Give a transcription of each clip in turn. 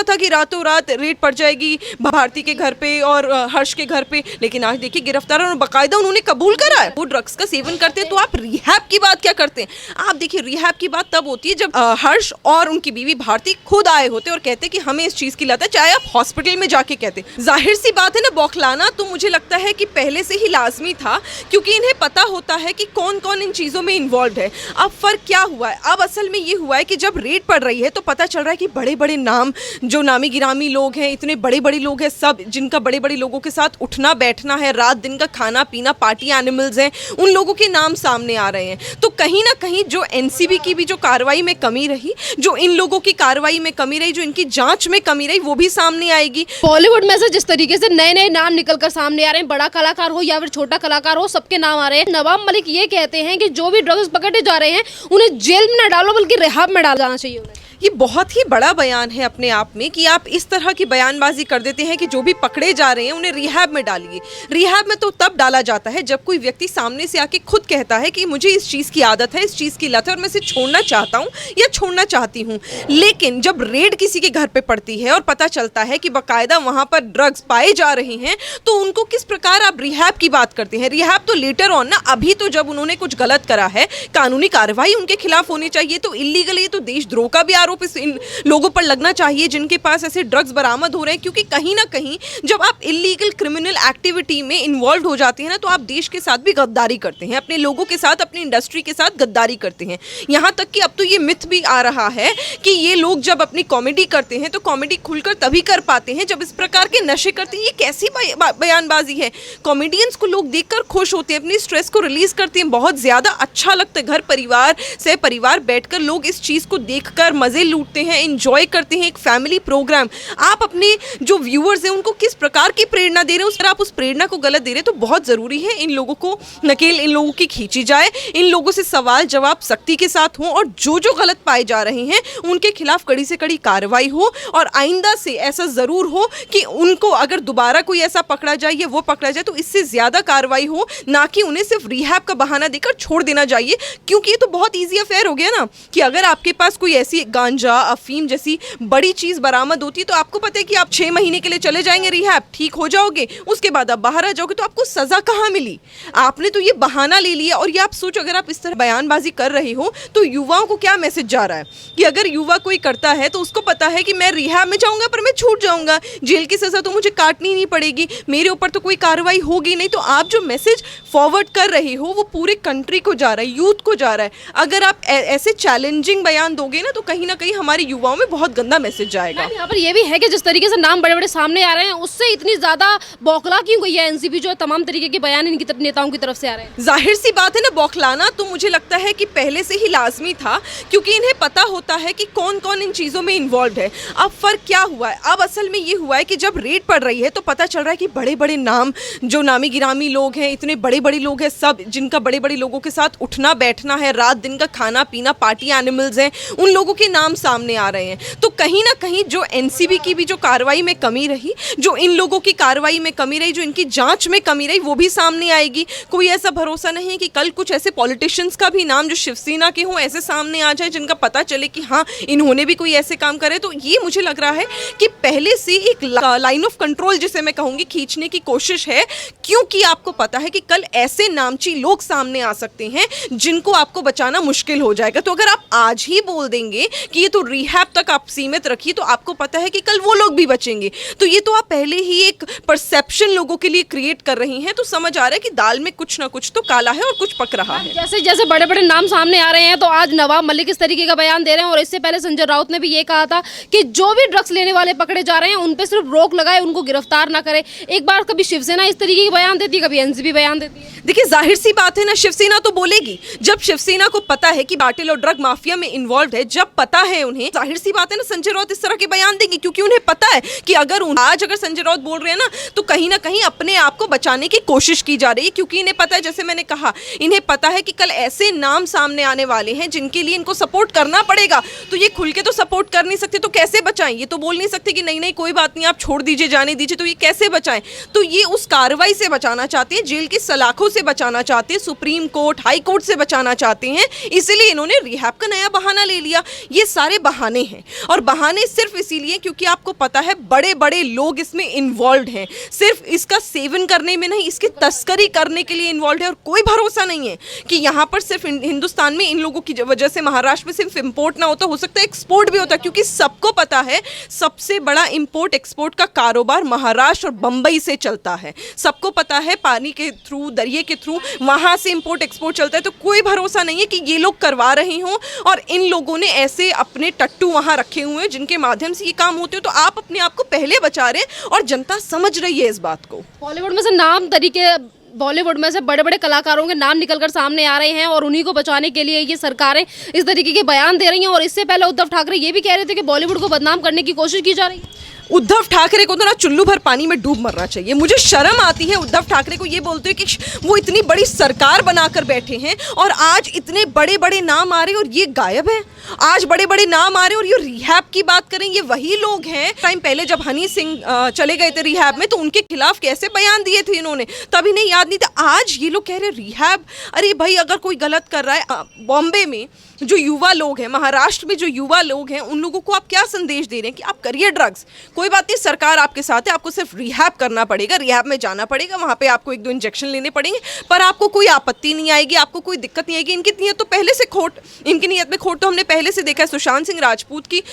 था कि रातों रात रेड पड़ जाएगी भारती के घर पे और हर्ष के घर पे, लेकिन आज देखिए गिरफ्तार और बाकायदा उन्होंने कबूल करा है वो ड्रग्स का सेवन करते हैं। तो आप रिहैब की बात क्या करते हैं? आप देखिए रिहैब की बात तब होती है जब हर्ष और उनकी बीवी भारती खुद आए होते और कहते कि हमें इस चीज की लत है, चाहे आप हॉस्पिटल में जाके कहते। जाहिर सी बात है ना, बौखलाना तो मुझे लगता है कि पहले से ही लाजमी था, क्योंकि इन्हें पता होता है कि कौन कौन इन चीजों में इन्वॉल्व है। अब फर्क क्या हुआ है? अब असल में ये हुआ है कि जब रेड पड़ रही है तो पता चल रहा है कि बड़े बड़े नाम, जो नामी गिरामी लोग हैं, इतने बड़े बड़े लोग हैं, सब जिनका बड़े बड़े लोगों के साथ उठना बैठना है, रात दिन का खाना पीना, पार्टी एनिमल्स हैं, उन लोगों के नाम सामने आ रहे हैं। तो कहीं ना कहीं जो एनसीबी की भी जो कार्रवाई में कमी रही, जो इन लोगों की कार्रवाई में कमी रही, जो इनकी जांच में कमी रही, वो भी सामने आएगी। बॉलीवुड में से जिस तरीके से नए नए नाम निकलकर सामने आ रहे हैं, बड़ा कलाकार हो या फिर छोटा कलाकार हो, सबके नाम आ रहे हैं। नवाब मलिक ये कहते हैं कि जो भी ड्रग्स पकड़े जा रहे हैं उन्हें जेल में न डालो बल्कि रिहाब में डाला जाना चाहिए उन्हें। ये बहुत ही बड़ा बयान है अपने आप में कि आप इस तरह की बयानबाजी कर देते हैं कि जो भी पकड़े जा रहे हैं उन्हें रिहैब में डालिए। रिहैब में तो तब डाला जाता है जब कोई व्यक्ति सामने से आके खुद कहता है कि मुझे इस चीज़ की आदत है, इस चीज़ की लत है और मैं इसे छोड़ना चाहता हूँ या छोड़ना चाहती हूँ। लेकिन जब रेड किसी के घर पे पड़ती है और पता चलता है कि बाकायदा वहाँ पर ड्रग्स पाए जा रहे हैं, तो उनको किस प्रकार आप रिहैब की बात करते हैं? रिहैब तो लेटर ऑन ना, अभी तो जब उन्होंने कुछ गलत करा है, कानूनी कार्रवाई उनके खिलाफ होनी चाहिए। तो इलीगल, ये तो देशद्रोह का भी आरोप इन लोगों पर लगना चाहिए जिनके पास ऐसे ड्रग्स बरामद हो रहे हैं, क्योंकि कहीं ना कहीं जब आप इलीगल क्रिमिनल एक्टिविटी में इन्वॉल्व हो जाते हैं ना, तो आप देश के साथ भी गद्दारी करते हैं, अपने लोगों के साथ, अपनी इंडस्ट्री के साथ गद्दारी करते हैं। यहाँ तक कि अब तो ये मिथ भी आ रहा है कि ये लोग जब अपनी कॉमेडी करते हैं तो कॉमेडी खुलकर तभी कर पाते हैं जब इस प्रकार के नशे करते हैं। ये कैसी बयानबाजी है? कॉमेडियंस को लोग देखकर खुश होते हैं, अपनी स्ट्रेस को रिलीज करते हैं, बहुत ज़्यादा अच्छा लगता है। घर परिवार से परिवार बैठकर लोग इस चीज़ को देखकर मज़े लूटते हैं, एंजॉय करते हैं, एक फैमिली प्रोग्राम। आप अपने जो व्यूअर्स हैं उनको किस प्रकार की प्रेरणा दे रहे हैं? आप उस प्रेरणा को गलत दे रहे हैं। तो बहुत ज़रूरी है इन लोगों को नकेल इन लोगों की खींची जाए, इन लोगों से सवाल जवाब सख्ती के साथ हो और जो गलत पाए जा रहे हैं उनके खिलाफ कड़ी से कड़ी कार्रवाई हो। और आइंदा से ऐसा ज़रूर हो कि उनको अगर दोबारा कोई ऐसा पकड़ा जाए या वो पकड़ा जाए तो इससे ज़्यादा कार्रवाई हो, ना कि उन्हें सिर्फ रिहैब का बहाना देकर छोड़ देना चाहिए। क्योंकि ये तो बहुत ईजी अफेयर हो गया ना कि अगर आपके पास कोई ऐसी गांजा, अफीम जैसी बड़ी चीज बरामद होती है तो आपको पता है कि आप 6 महीने के लिए चले जाएंगे रिहैब, ठीक हो जाओगे, उसके बाद आप बाहर आ जाओगे, तो आपको सजा कहाँ मिली? आपने तो ये बहाना ले लिया। और ये आप सोचो, अगर आप इस तरह बयानबाजी कर रहे हो तो युवाओं को क्या मैसेज जा रहा है कि अगर युवा कोई करता है तो उसको पता है कि मैं रिहैब में जाऊंगा पर मैं छूट जाऊंगा, जेल की सजा तो मुझे काटनी नहीं पड़ेगी, मेरे ऊपर तो कोई कार्रवाई होगी नहीं। तो आप जो मैसेज फॉरवर्ड कर रहे हो वो पूरे कंट्री को जा रहा है, यूथ को जा रहा है। अगर आप ऐसे चैलेंजिंग बयान दोगे ना तो कहीं ना कहीं हमारे युवाओं में बहुत गंदा मैसेज जाएगा। यहाँ पर ये भी है कि जिस तरीके से नाम बड़े बड़े सामने आ रहे हैं उससे इतनी ज्यादा बौखला क्यों गई है एनसीबी, जो तमाम तरीके के बयान इनकी नेताओं की तरफ से आ रहे हैं? जाहिर सी बात है ना, बौखलाना तो मुझे लगता है कि पहले से ही लाजमी था, क्योंकि इन्हें पता होता है कि कौन कौन इन चीज़ों में इन्वॉल्व है। अब फर्क क्या हुआ है? अब असल में ये हुआ है कि जब रेड पड़ रही है तो पता चल रहा है कि बड़े बड़े नाम, जो नामी गिरामी लोग हैं, इतने बड़े बड़े लोग हैं, सब जिनका बड़े बड़े लोगों के साथ उठना बैठना है, रात दिन का खाना पीना, पार्टी एनिमल्स हैं, उन लोगों के नाम सामने आ रहे हैं। तो कहीं ना कहीं जो एनसीबी की भी जो कार्रवाई में कमी रही, जो इन लोगों की कार्रवाई में कमी रही, जो इनकी जांच में कमी रही, वो भी सामने आएगी। कोई ऐसा भरोसा नहीं है कि कल कुछ ऐसे पॉलिटिशियंस का भी नाम जो शिवसेना के हों ऐसे सामने आ जाए जिनका पता चले कि हाँ इन्होंने भी कोई ऐसे काम करे। तो ये मुझे लग रहा है कि पहले से एक लाइन ऑफ कंट्रोल, जिसे मैं कहूँगी, खींचने की कोशिश है, क्योंकि आपको पता है कि कल ऐसे नामची लोग सामने आ सकते हैं जिनको आपको बचाना मुश्किल हो जाएगा। तो अगर आप आज ही बोल देंगे कि ये तो रिहैब तक आप सीमित रखिए, तो आपको पता है कि कल वो लोग भी बचेंगे। तो ये तो आप पहले ही एक परसेप्शन लोगों के लिए क्रिएट कर रही हैं। तो समझ आ रहा है कि दाल में कुछ ना कुछ तो काला है और कुछ पक रहा है। जैसे जैसे बड़े बड़े नाम सामने आ रहे हैं तो आज नवाब मलिक इस तरीके का बयान दे रहे हैं, और इससे पहले संजय राउत ने भी ये कहा था कि जो भी ड्रग्स लेने वाले पकड़े जा रहे हैं उन पे सिर्फ रोक लगाए, उनको गिरफ्तार ना करे। एक बार कभी शिवसेना इस तरीके के बयान देती है, कभी एनसीबी बयान देती है। देखिए, जाहिर सी बात है ना, शिवसेना तो बोलेगी। जब शिवसेना को पता है कि बाटिल और ड्रग माफिया में इन्वॉल्व है, जब पता है उन्हें, जाहिर सी बात है ना, संजय राउत इस तरह के बयान देंगे, क्योंकि उन्हें पता है कि अगर आज संजय राउत बोल रहे हैं ना तो कहीं ना कहीं अपने आप को बचाने की कोशिश की जा रही है। क्योंकि इन्हें पता है, जैसे मैंने कहा, इन्हें पता है कि कल ऐसे नाम सामने आने वाले हैं जिनके लिए इनको सपोर्ट करना पड़ेगा। तो ये खुल के तो सपोर्ट कर नहीं सकते, तो कैसे बचाएं? ये तो बोल नहीं सकते कि नहीं नहीं कोई बात नहीं, आप छोड़ दीजिए, जाने दीजिए। तो ये कैसे बचाएं? तो ये उस कार्रवाई से बचाना चाहते हैं, जेल की सलाखों से बचाना चाहते हैं, सुप्रीम कोर्ट, हाई कोर्ट से बचाना चाहते हैं। इसलिए इन्होंने रिहैब का नया बहाना ले लिया। ये सारे बहाने हैं, और बहाने सिर्फ इसीलिए क्योंकि आपको पता है बड़े बड़े लोग इसमें इन्वॉल्व हैं, सिर्फ इसका सेवन करने में नहीं, इसकी तस्करी करने के लिए इन्वॉल्व है। और कोई भरोसा नहीं है कि यहाँ पर सिर्फ हिंदुस्तान में इन लोगों की वजह से महाराष्ट्र में सिर्फ इंपोर्ट ना होता, हो सकता है एक्सपोर्ट भी होता, क्योंकि सबको पता है सबसे बड़ा इंपोर्ट एक्सपोर्ट का कारोबार महाराष्ट्र और बंबई से चलता है। सबको पता है पानी के थ्रू, दरिए के थ्रू वहां से इंपोर्ट एक्सपोर्ट चलता है। तो कोई भरोसा नहीं है कि ये लोग करवा रहे हों और इन लोगों ने ऐसे अपने टट्टू वहां रखे हुए हैं जिनके माध्यम से ये काम होते हो। तो आप अपने आप को पहले बचा रहे हैं और जनता समझ रही है इस बात को। बॉलीवुड में से बॉलीवुड में से बड़े बड़े कलाकारों के नाम निकलकर सामने आ रहे हैं और उन्हीं को बचाने के लिए ये सरकारें इस तरीके के बयान दे रही हैं। और इससे पहले उद्धव ठाकरे ये भी कह रहे थे कि बॉलीवुड को बदनाम करने की कोशिश की जा रही है। उद्धव ठाकरे को तो ना चुल्लू भर पानी में डूब मरना चाहिए। मुझे शर्म आती है उद्धव ठाकरे को ये बोलते हैं कि वो इतनी बड़ी सरकार बनाकर बैठे हैं और आज इतने बड़े बड़े नाम आ रहे हैं और ये गायब है। आज बड़े बड़े नाम आ रहे हैं और ये रिहैब की बात करें, ये वही लोग हैं टाइम पहले जब हनी सिंह चले गए थे रिहैब में तो उनके खिलाफ कैसे बयान दिए थे इन्होंने, तभी नहीं याद नहीं था। आज ये लोग कह रहे रिहैब। अरे भाई, अगर कोई गलत कर रहा है, बॉम्बे में जो युवा लोग हैं, महाराष्ट्र में जो युवा लोग हैं, उन लोगों को आप क्या संदेश दे रहे हैं कि आप करिए ड्रग्स, कोई बात नहीं, सरकार आपके साथ है, आपको सिर्फ रिहैब करना पड़ेगा, रिहैब में जाना पड़ेगा, वहाँ पे आपको 1-2 इंजेक्शन लेने पड़ेंगे, पर आपको कोई आपत्ति नहीं आएगी, आपको कोई दिक्कत नहीं आएगी। इनकी नीयत तो पहले से खोट, इनकी नीयत में खोट तो हमने पहले से देखा है। सुशांत सिंह राजपूत की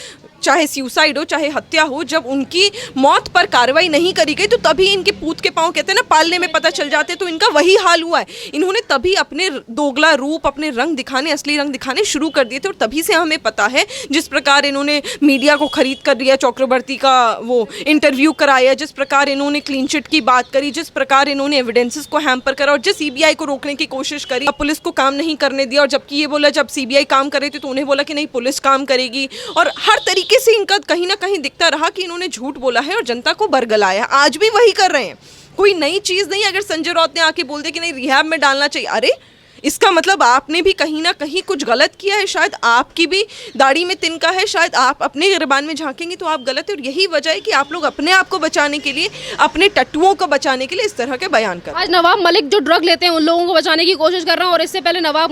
चाहे सुसाइड हो चाहे हत्या हो, जब उनकी मौत पर कार्रवाई नहीं करी गई तो तभी इनके पूत के पांव कहते हैं ना पालने में पता चल जाते, तो इनका वही हाल हुआ है। इन्होंने तभी अपने दोगला रूप, अपने रंग दिखाने, असली रंग दिखाने शुरू कर दिए थे और तभी से हमें पता है जिस प्रकार इन्होंने मीडिया को खरीद कर दिया, चक्रवर्ती का वो इंटरव्यू कराया, जिस प्रकार इन्होंने क्लीन चिट की बात करी, जिस प्रकार इन्होंने एविडेंसेस को हैम्पर करा और जिस सीबीआई को रोकने की कोशिश करी, पुलिस को काम नहीं करने दिया। और जबकि ये बोला जब सीबीआई काम कर रही थी तो उन्हें बोला कि नहीं पुलिस काम करेगी। और हर तरीके से इनका कहीं ना कहीं दिखता रहा कि इन्होंने झूठ बोला है और जनता को बरगलाया। आज भी वही कर रहे हैं, कोई नई चीज नहीं। अगर संजय राउत ने आके बोल दे कि नहीं रिहैब में डालना चाहिए, अरे इसका मतलब आपने भी कहीं ना कहीं कुछ गलत किया है, शायद आपकी भी दाढ़ी में तिनका है, शायद आप अपने गिरबान में झांकेंगे तो आप गलत है। और यही वजह है कि आप लोग अपने आप को बचाने के लिए, अपने टट्टुओं को बचाने के लिए इस तरह के बयान कर। आज नवाब मलिक जो ड्रग लेते हैं उन लोगों को बचाने की कोशिश कर रहे हैं और इससे पहले नवाब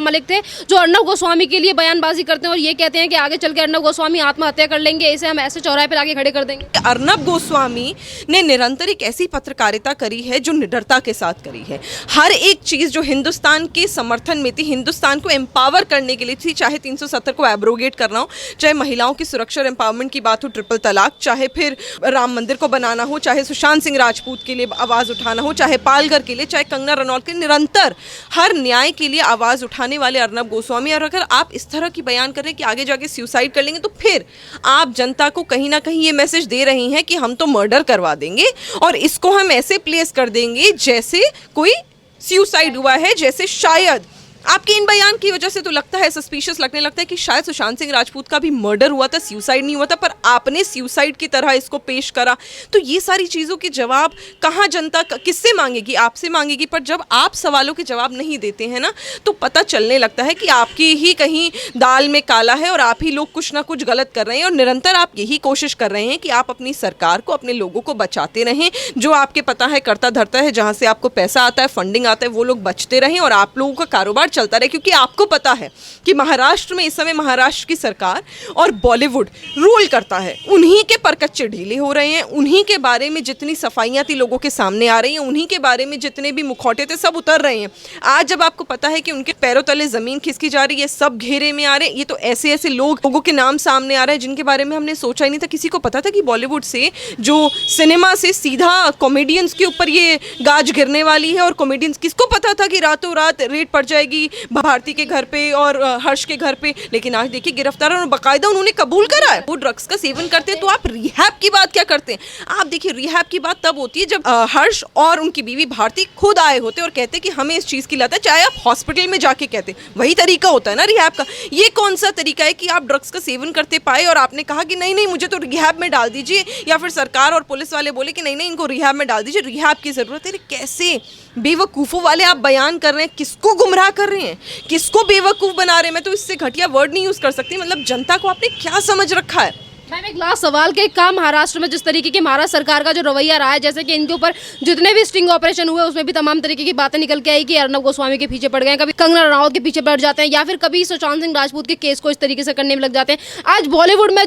मलिक थे जो अर्नब गोस्वामी के लिए बयानबाजी करते हैं और ये कहते हैं कि आगे चल के अर्नब गोस्वामी आत्महत्या कर लेंगे, इसे हम ऐसे चौराहे पर आगे खड़े कर देंगे। अर्नब गोस्वामी ने निरंतर एक ऐसी पत्रकारिता करी है जो निडरता के साथ करी है। हर एक चीज जो हिंदुस्तान के समर्थन में थी, हिंदुस्तान को एम्पावर करने के लिए थी, चाहे 370 को एब्रोगेट करना हो, चाहे महिलाओं की सुरक्षा और एम्पावरमेंट की बात हो, ट्रिपल तलाक, चाहे फिर राम मंदिर को बनाना हो, चाहे सुशांत सिंह राजपूत के लिए आवाज उठाना हो, चाहे पालघर के लिए, चाहे कंगना रनौत के, निरंतर हर न्याय के लिए आवाज उठाने वाले अर्नब गोस्वामी। और अगर आप इस तरह की बयान कर रहे हैं कि आगे जाके सुसाइड कर लेंगे तो फिर आप जनता को कहीं ना कहीं ये मैसेज दे रही हैं कि हम तो मर्डर करवा देंगे और इसको हम ऐसे प्लेस कर देंगे जैसे कोई सुसाइड हुआ है, जैसे शायद आपके इन बयान की वजह से तो लगता है, सस्पिशियस लगने लगता है कि शायद सुशांत सिंह राजपूत का भी मर्डर हुआ था, सुसाइड नहीं हुआ था, पर आपने सुसाइड की तरह इसको पेश करा। तो ये सारी चीज़ों के जवाब कहाँ जनता किससे मांगेगी? आपसे मांगेगी। पर जब आप सवालों के जवाब नहीं देते हैं ना तो पता चलने लगता है कि आपकी ही कहीं दाल में काला है और आप ही लोग कुछ ना कुछ गलत कर रहे हैं। और निरंतर आप यही कोशिश कर रहे हैं कि आप अपनी सरकार को, अपने लोगों को बचाते रहें, जो आपके पता है करता धरता है, जहाँ से आपको पैसा आता है, फंडिंग आता है, वो लोग बचते रहें और आप लोगों का कारोबार चलता रहे। क्योंकि आपको पता है कि महाराष्ट्र में इस समय महाराष्ट्र की सरकार और बॉलीवुड रूल करता है, उन्हीं के परकच्चे ढीले हो रहे हैं, उन्हीं के बारे में जितनी सफाइयां थी लोगों के सामने आ रही हैं, उन्हीं के बारे में जितने भी मुखौटे थे सब उतर रहे हैं। आज जब आपको पता है कि उनके पैरों तले जमीन खिसकी जा रही है, सब घेरे में आ रहे हैं, ये तो ऐसे ऐसे लोगों के नाम सामने आ रहे हैं जिनके बारे में हमने सोचा ही नहीं था। किसी को पता था कि बॉलीवुड से, जो सिनेमा से सीधा कॉमेडियंस के ऊपर ये गाज गिरने वाली है? और कॉमेडियंस, किसको पता था कि रातों रात रेड पड़ जाएगी भारती के घर पे और हर्ष के घर पे? लेकिन आज देखिए गिरफ्तार और बाकायदा उन्होंने कबूल करा है वो ड्रग्स का सेवन करते हैं। तो आप रिहैब की बात क्या करते हैं? आप देखिए रिहैब की बात तब होती है जब हर्ष और उनकी बीवी भारती खुद आए होते और कहते कि हमें इस चीज की लत है, चाहे आप हॉस्पिटल में जाके कहते, वही तरीका होता है ना रिहैब का। ये कौन सा तरीका है कि आप ड्रग्स का सेवन करते पाए और आपने कहा कि नहीं नहीं मुझे तो रिहैब में डाल दीजिए, या फिर सरकार और पुलिस वाले बोले कि नहीं नहीं इनको रिहैब में डाल दीजिए, रिहैब की जरूरत है? कैसे बेवकूफ़ों वाले आप बयान कर रहे हैं, किसको गुमराह कर रहे हैं, किसको बेवकूफ़ बना रहे हैं? मैं तो इससे घटिया वर्ड नहीं यूज़ कर सकती। मतलब जनता को आपने क्या समझ रखा है? मैम एक लास्ट सवाल के का महाराष्ट्र में जिस तरीके की महाराष्ट्र सरकार का जो रवैया रहा है, जैसे कि इनके ऊपर जितने भी स्टिंग ऑपरेशन हुए उसमें भी तमाम तरीके की बातें निकल के आई कि अर्नब गोस्वामी के पीछे पड़ गए, कभी कंगना रनावत के पीछे पड़ जाते हैं या फिर कभी सुशांत सिंह राजपूत के केस को इस तरीके से करने में लग जाते हैं। आज बॉलीवुड में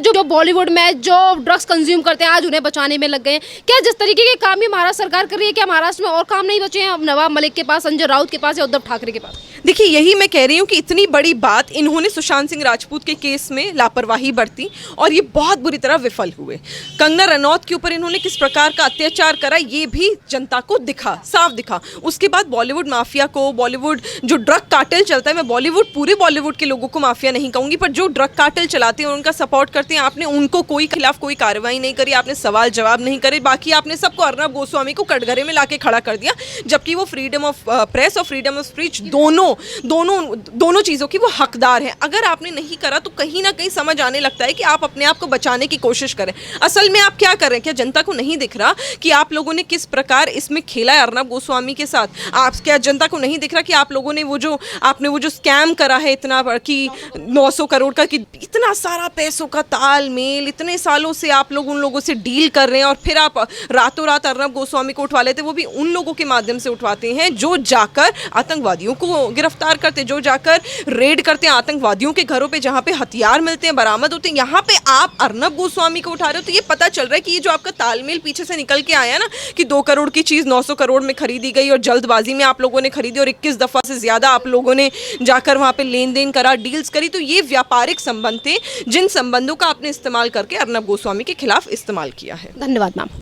जो ड्रग्स कंज्यूम करते हैं आज उन्हें बचाने में लग गए हैं। क्या जिस तरीके के काम ये महाराष्ट्र सरकार कर रही है, क्या महाराष्ट्र में और काम नहीं बचे हैं अब नवाब मलिक के पास, संजय राउत के पास या उद्धव ठाकरे के पास? देखिए, यही मैं कह रही हूँ कि इतनी बड़ी बात इन्होंने सुशांत सिंह राजपूत के केस में लापरवाही बरती और ये बहुत बुरी तरह विफल हुए। कंगना रनौत के ऊपर इन्होंने किस प्रकार का अत्याचार करा ये भी जनता को दिखा, साफ दिखा। उसके बाद बॉलीवुड माफिया को, बॉलीवुड जो ड्रग कार्टेल चलता है, मैं पूरे बॉलीवुड के लोगों को माफिया नहीं कहूंगी, पर जो ड्रग कार्टेल चलाते हैं उनका सपोर्ट करते हैं, आपने उनको कोई खिलाफ कोई कार्रवाई नहीं करी, आपने सवाल जवाब नहीं करे। बाकी आपने सबको अर्नब गोस्वामी को कटघरे में लाके खड़ा कर दिया, जबकि वो फ्रीडम ऑफ प्रेस और फ्रीडम ऑफ स्पीच दोनों चीज़ों की वो हकदार है। अगर आपने नहीं करा तो कहीं ना कहीं समझ आने लगता है कि आप अपने आप को बचाने की कोशिश करें। असल में आप क्या कर रहे हैं? क्या जनता को नहीं दिख रहा कि आप लोगों ने किस प्रकार इसमें खेला है अर्नब गोस्वामी के साथ? आप क्या जनता को नहीं दिख रहा कि आप लोगों ने वो जो स्कैम करा है इतना कि 900 करोड़ का, कि इतना सारा पैसों का तालमेल, इतने सालों से आप लोग उन लोगों से डील कर रहे हैं और फिर आप रातों रात अर्नब गोस्वामी को उठवा लेते, वो भी उन लोगों के माध्यम से उठवाते हैं जो जाकर आतंकवादियों को गिरफ्तार करते, जो जाकर रेड करते हैं आतंकवादियों के घरों पे जहां पे हथियार मिलते हैं, बरामद होते हैं। यहाँ पे आप अर्नब गोस्वामी को उठा रहे हो, तो ये पता चल रहा है कि ये जो आपका तालमेल पीछे से निकल के आया ना कि 2 करोड़ की चीज़ 900 करोड़ में खरीदी गई और जल्दबाजी में आप लोगों ने खरीदी और 21 दफ़ा से ज़्यादा आप लोगों ने जाकर वहाँ पे लेन देन करा, डील्स करी। तो ये व्यापारिक संबंध थे जिन संबंधों का आपने इस्तेमाल करके अर्नब गोस्वामी के खिलाफ इस्तेमाल किया है। धन्यवाद मैम।